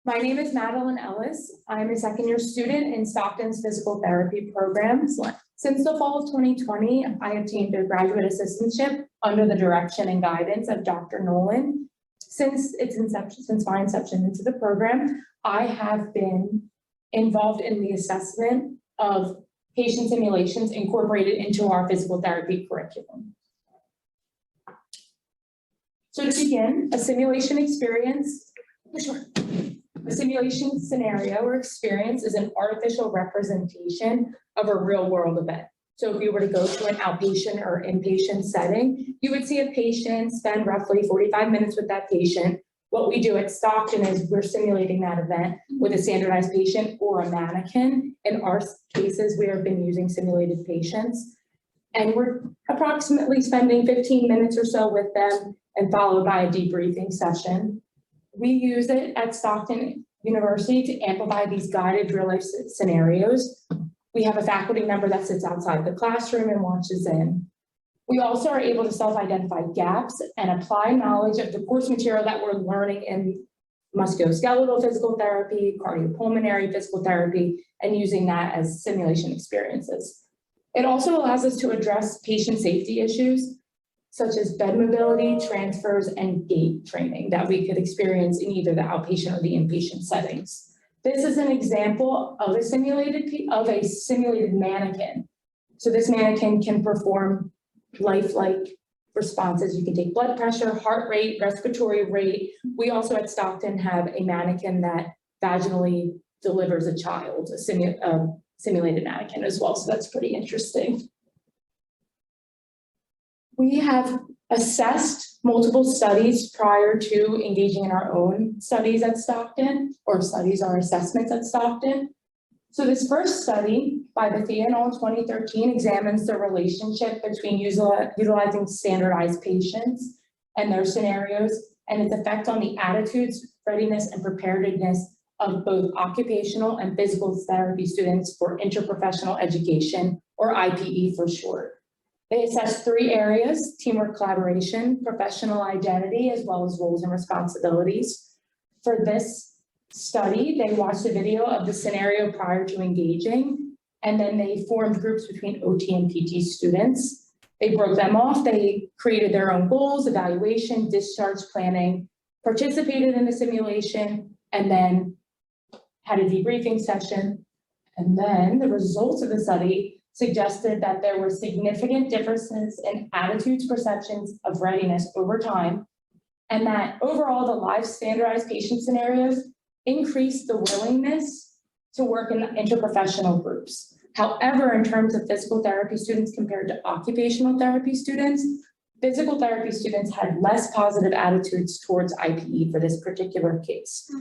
My name is Madeline Ellis. I'm a second-year student in Stockton's physical therapy programs. Since the fall of 2020, I obtained a graduate assistantship under the direction and guidance of Dr. Nolan. Since my inception into the program, I have been involved in the assessment of patient simulations incorporated into our physical therapy curriculum. So to begin, a simulation scenario or experience is an artificial representation of a real world event. So if you were to go to an outpatient or inpatient setting, you would see a patient, spend roughly 45 minutes with that patient. What we do at Stockton is we're simulating that event with a standardized patient or a mannequin. In our cases, we have been using simulated patients, and we're approximately spending 15 minutes or so with them and followed by a debriefing session. We use it at Stockton University to amplify these guided real-life scenarios. We have a faculty member that sits outside the classroom and watches in. We also are able to self-identify gaps and apply knowledge of the course material that we're learning in musculoskeletal physical therapy, cardiopulmonary physical therapy, and using that as simulation experiences. It also allows us to address patient safety issues, such as bed mobility, transfers, and gait training that we could experience in either the outpatient or the inpatient settings. This is an example of a simulated mannequin. So this mannequin can perform lifelike responses. You can take blood pressure, heart rate, respiratory rate. We also at Stockton have a mannequin that vaginally delivers a child, a simulated mannequin as well. So that's pretty interesting. We have assessed multiple studies prior to engaging in our own studies at Stockton, or studies or assessments at Stockton. So this first study by Bethia et al. In 2013 examines the relationship between utilizing standardized patients and their scenarios and its effect on the attitudes, readiness, and preparedness of both occupational and physical therapy students for interprofessional education, or IPE for short. They assessed 3 areas: teamwork, collaboration, professional identity, as well as roles and responsibilities. For this study, they watched a video of the scenario prior to engaging, and then they formed groups between OT and PT students. They broke them off, they created their own goals, evaluation, discharge planning, participated in the simulation, and then had a debriefing session. And then the results of the study suggested that there were significant differences in attitudes, perceptions of readiness over time, and that overall the live standardized patient scenarios increased the willingness to work in interprofessional groups. However, in terms of physical therapy students compared to occupational therapy students, physical therapy students had less positive attitudes towards IPE for this particular case.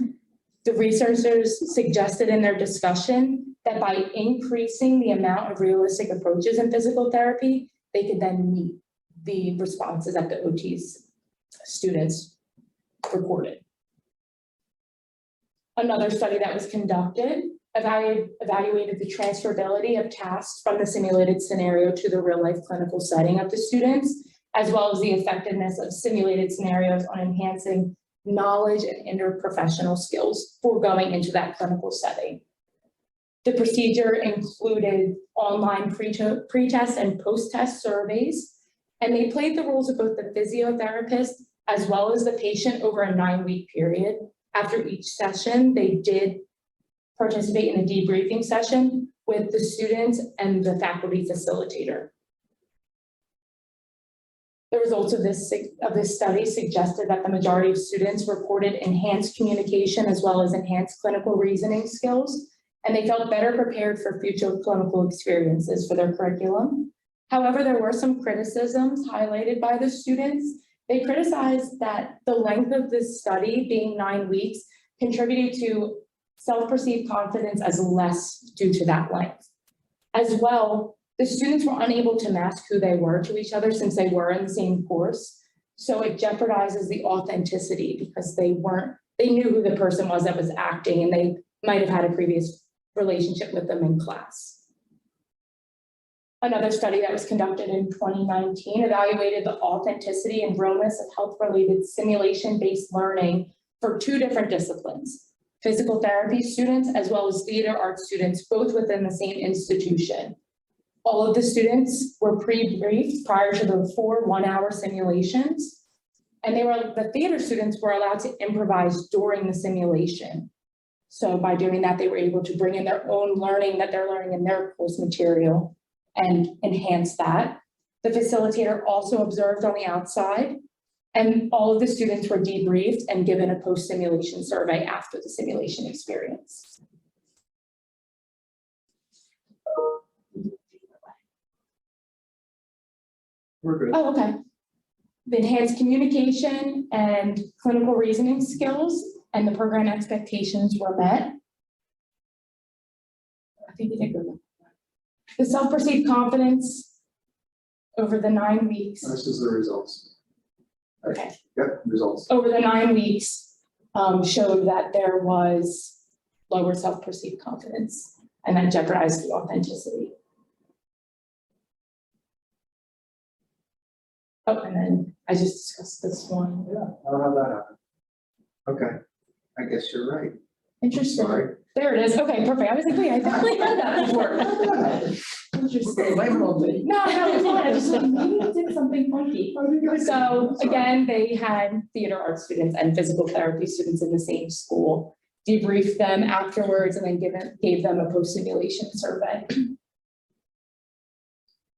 The researchers suggested in their discussion that by increasing the amount of realistic approaches in physical therapy, they could then meet the responses that the OTs students reported. Another study that was conducted evaluated the transferability of tasks from the simulated scenario to the real-life clinical setting of the students, as well as the effectiveness of simulated scenarios on enhancing knowledge and interprofessional skills for going into that clinical setting. The procedure included online pre-test and post-test surveys, and they played the roles of both the physiotherapist as well as the patient over a 9-week period. After each session, they did participate in a debriefing session with the students and the faculty facilitator. The results of this study suggested that the majority of students reported enhanced communication as well as enhanced clinical reasoning skills, and they felt better prepared for future clinical experiences for their curriculum. However, there were some criticisms highlighted by the students. They criticized that the length of this study, being 9 weeks, contributed to self-perceived confidence as less due to that length. As well, the students were unable to mask who they were to each other since they were in the same course. So it jeopardizes the authenticity because they knew who the person was that was acting, and they might have had a previous relationship with them in class. Another study that was conducted in 2019 evaluated the authenticity and realness of health-related simulation-based learning for 2 different disciplines: physical therapy students, as well as theater arts students, both within the same institution. All of the students were pre-briefed prior to the 4 one-hour simulations, and the theater students were allowed to improvise during the simulation. So by doing that, they were able to bring in their own learning that they're learning in their course material and enhance that. The facilitator also observed on the outside, and all of the students were debriefed and given a post-simulation survey after the simulation experience. We're good. Oh, okay. The enhanced communication and clinical reasoning skills and the program expectations were met. I think you did good. The self-perceived confidence over the 9 weeks. This is the results. Okay. Yep, results. Over the 9 weeks showed that there was lower self-perceived confidence, and that jeopardized the authenticity. Oh, and then I just discussed this one. Yeah, how did that happen? Okay, I guess you're right. Interesting. Sorry. There it is. Okay, perfect. I was like, wait, I definitely heard that before. Interesting. Blame it on me. No, it's fine. I just like, maybe I did something funky. So again, they had theater art students and physical therapy students in the same school, debriefed them afterwards, and then gave them a post-simulation survey.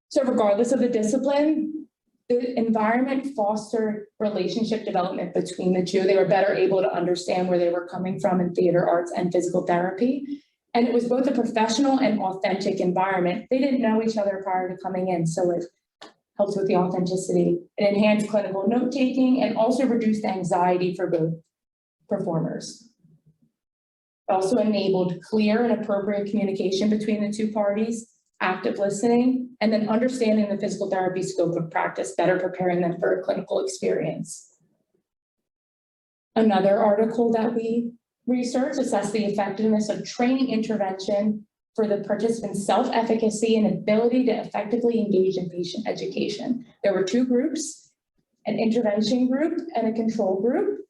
So regardless of the discipline, the environment fostered relationship development between the two. They were better able to understand where they were coming from in theater arts and physical therapy. And it was both a professional and authentic environment. They didn't know each other prior to coming in, so it helped with the authenticity. It enhanced clinical note-taking and also reduced anxiety for both performers. It also enabled clear and appropriate communication between the two parties, active listening, and then understanding the physical therapy scope of practice, better preparing them for a clinical experience. Another article that we researched assessed the effectiveness of training intervention for the participants' self-efficacy and ability to effectively engage in patient education. There were 2 groups, an intervention group and a control group.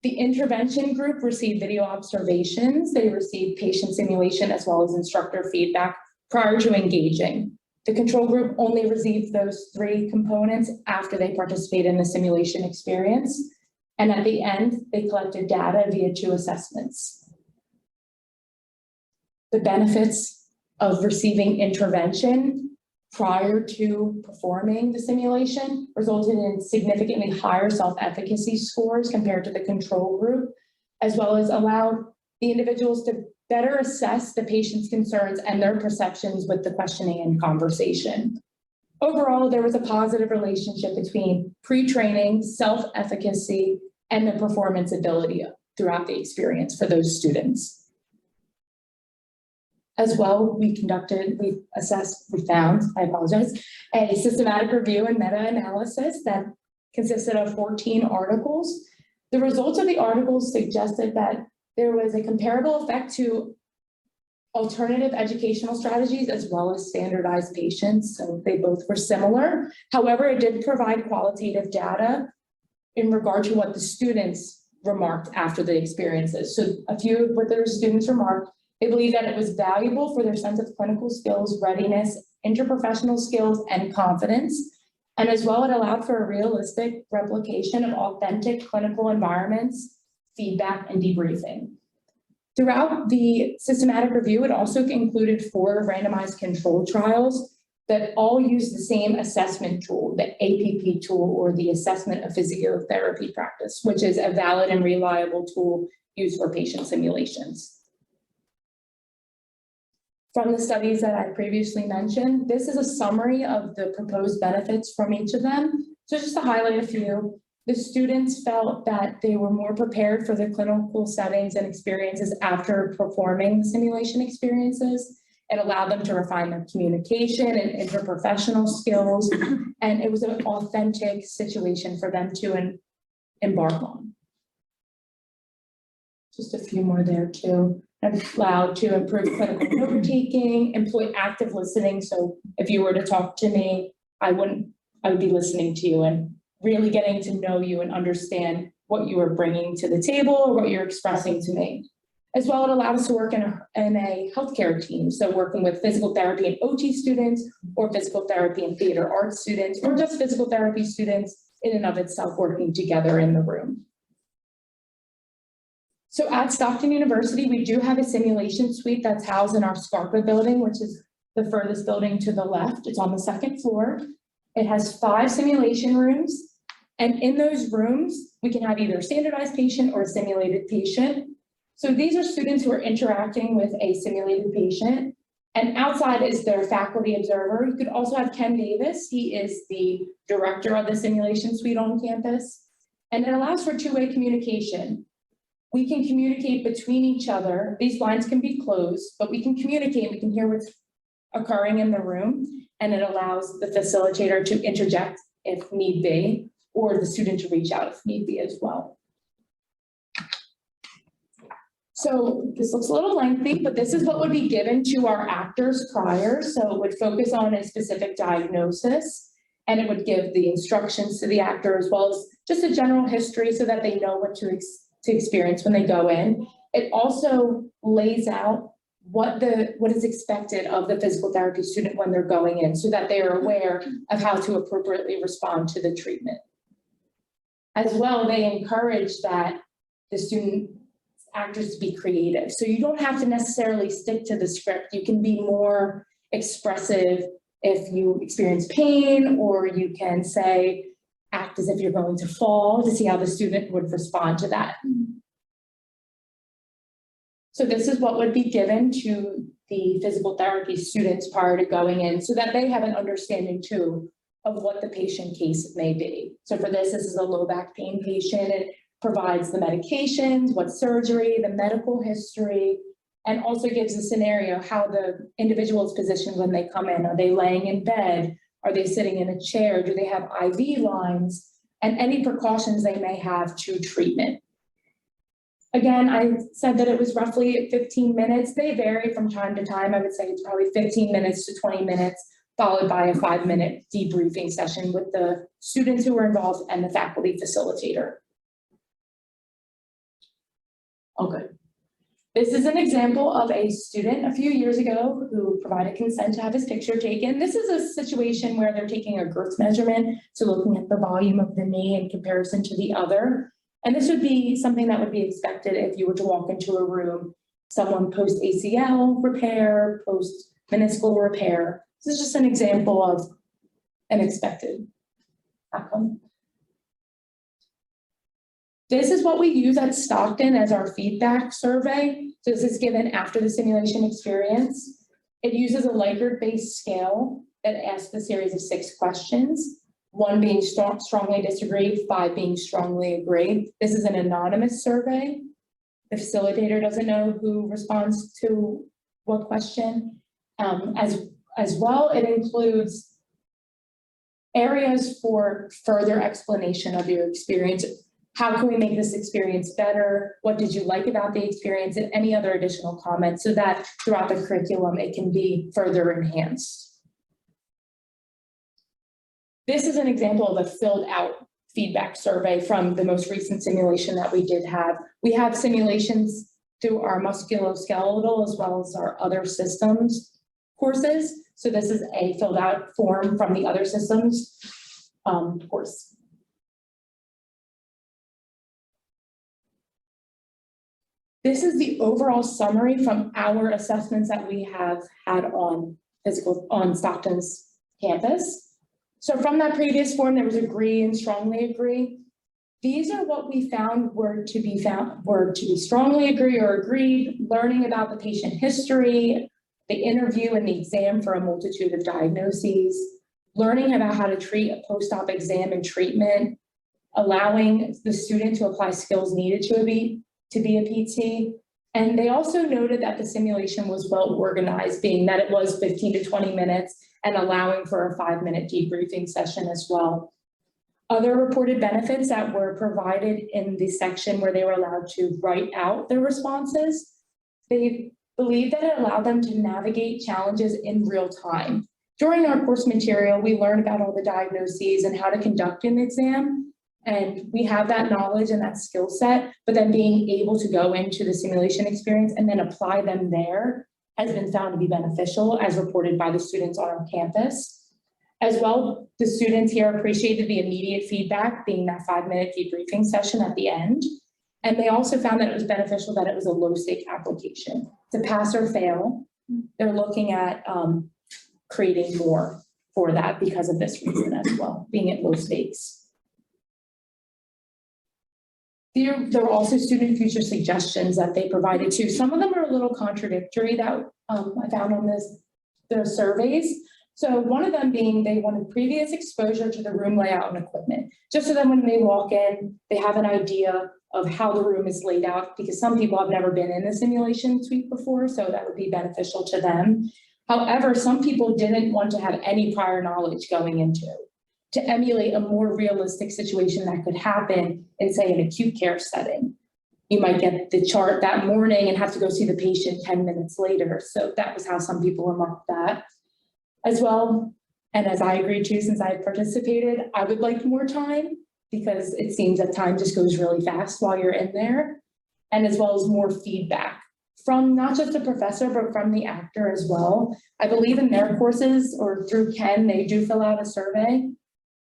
The intervention group received video observations. They received patient simulation as well as instructor feedback prior to engaging. The control group only received those 3 components after they participated in the simulation experience. And at the end, they collected data via 2 assessments. The benefits of receiving intervention prior to performing the simulation resulted in significantly higher self-efficacy scores compared to the control group, as well as allowed the individuals to better assess the patient's concerns and their perceptions with the questioning and conversation. Overall, there was a positive relationship between pre-training, self-efficacy, and the performance ability throughout the experience for those students. As well, we found, a systematic review and meta-analysis that consisted of 14 articles. The results of the articles suggested that there was a comparable effect to alternative educational strategies as well as standardized patients, so they both were similar. However, it did provide qualitative data in regard to what the students remarked after the experiences. So a few of what their students remarked, they believe that it was valuable for their sense of clinical skills, readiness, interprofessional skills, and confidence. And as well, it allowed for a realistic replication of authentic clinical environments, feedback, and debriefing. Throughout the systematic review, it also included 4 randomized controlled trials that all use the same assessment tool, the APP tool, or the Assessment of Physiotherapy Practice, which is a valid and reliable tool used for patient simulations. From the studies that I previously mentioned, this is a summary of the proposed benefits from each of them. So just to highlight a few, the students felt that they were more prepared for the clinical settings and experiences after performing the simulation experiences. It allowed them to refine their communication and interprofessional skills, and it was an authentic situation for them to embark on. Just a few more there too. Allowed to improve clinical note-taking, employ active listening. So if you were to talk to me, I would be listening to you and really getting to know you and understand what you are bringing to the table or what you're expressing to me. As well, it allowed us to work in a healthcare team, so working with physical therapy and OT students, or physical therapy and theater arts students, or just physical therapy students in and of itself working together in the room. So at Stockton University, we do have a simulation suite that's housed in our SCARPA building, which is the furthest building to the left. It's on the second floor. It has 5 simulation rooms, and in those rooms, we can have either a standardized patient or a simulated patient. So these are students who are interacting with a simulated patient, and outside is their faculty observer. You could also have Ken Davis. He is the director of the simulation suite on campus, and it allows for two-way communication. We can communicate between each other. These lines can be closed, but we can communicate. We can hear what's occurring in the room, and it allows the facilitator to interject if need be, or the student to reach out if need be as well. So this looks a little lengthy, but this is what would be given to our actors prior. So it would focus on a specific diagnosis, and it would give the instructions to the actor as well as just a general history so that they know what to experience when they go in. It also lays out what is expected of the physical therapy student when they're going in, so that they are aware of how to appropriately respond to the treatment. As well, they encourage that the student actors to be creative. So you don't have to necessarily stick to the script. You can be more expressive if you experience pain, or you can say, act as if you're going to fall to see how the student would respond to that. So this is what would be given to the physical therapy students prior to going in, so that they have an understanding too of what the patient case may be. So for this is a low back pain patient. It provides the medications, what surgery, the medical history, and also gives a scenario how the individual is positioned when they come in. Are they laying in bed? Are they sitting in a chair? Do they have IV lines? And any precautions they may have to treatment. Again, I said that it was roughly 15 minutes. They vary from time to time. I would say it's probably 15 minutes to 20 minutes, followed by a 5-minute debriefing session with the students who were involved and the faculty facilitator. Okay. This is an example of a student a few years ago who provided consent to have his picture taken. This is a situation where they're taking a girth measurement, so looking at the volume of the knee in comparison to the other. And this would be something that would be expected if you were to walk into a room, someone post ACL repair, post meniscal repair. This is just an example of an expected outcome. This is what we use at Stockton as our feedback survey. So this is given after the simulation experience. It uses a Likert-based scale that asks a series of 6 questions, 1 being strongly disagree, 5 being strongly agree. This is an anonymous survey. The facilitator doesn't know who responds to what question. As well, it includes areas for further explanation of your experience. How can we make this experience better? What did you like about the experience? And any other additional comments, so that throughout the curriculum, it can be further enhanced. This is an example of a filled out feedback survey from the most recent simulation that we did have. We have simulations through our musculoskeletal as well as our other systems courses. So this is a filled out form from the other systems course. This is the overall summary from our assessments that we have had on Stockton's campus. So from that previous form, there was agree and strongly agree. These are what we found were to be strongly agree or agreed, learning about the patient history, the interview and the exam for a multitude of diagnoses, learning about how to treat a post-op exam and treatment, allowing the student to apply skills needed to be a PT. And they also noted that the simulation was well organized, being that it was 15 to 20 minutes and allowing for a 5-minute debriefing session as well. Other reported benefits that were provided in the section where they were allowed to write out their responses, they believe that it allowed them to navigate challenges in real time. During our course material, we learned about all the diagnoses and how to conduct an exam. And we have that knowledge and that skill set, but then being able to go into the simulation experience and then apply them there has been found to be beneficial, as reported by the students on our campus. As well, the students here appreciated the immediate feedback, being that 5-minute debriefing session at the end. And they also found that it was beneficial that it was a low-stake application. To pass or fail, they're looking at creating more for that because of this reason as well, being at low stakes. There were also student future suggestions that they provided too. Some of them are a little contradictory that I found on their surveys. So one of them being they wanted previous exposure to the room layout and equipment, just so that when they walk in, they have an idea of how the room is laid out, because some people have never been in a simulation suite before, so that would be beneficial to them. However, some people didn't want to have any prior knowledge going into it, to emulate a more realistic situation that could happen in, say, an acute care setting. You might get the chart that morning and have to go see the patient 10 minutes later. So that was how some people remarked that as well. And as I agreed to, since I participated, I would like more time, because it seems that time just goes really fast while you're in there, and as well as more feedback from not just the professor, but from the actor as well. I believe in their courses or through Ken, they do fill out a survey,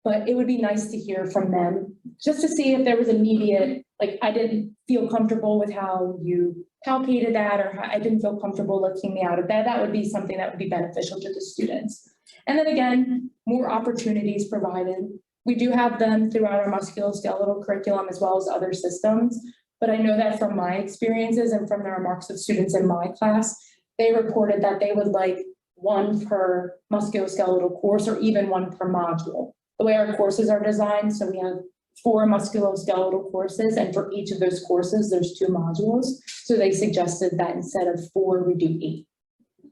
but it would be nice to hear from them just to see if there was immediate, like, I didn't feel comfortable with how you palpated that, or I didn't feel comfortable lifting me out of bed. That would be something that would be beneficial to the students. And then again, more opportunities provided. We do have them throughout our musculoskeletal curriculum as well as other systems. But I know that from my experiences and from the remarks of students in my class, they reported that they would like 1 per musculoskeletal course or even 1 per module. The way our courses are designed, so we have 4 musculoskeletal courses, and for each of those courses, there's 2 modules. So they suggested that instead of 4, we do 8,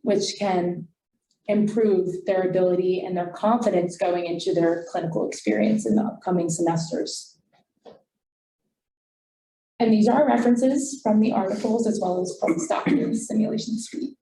which can improve their ability and their confidence going into their clinical experience in the upcoming semesters. And these are references from the articles as well as from Stockton's simulation suite.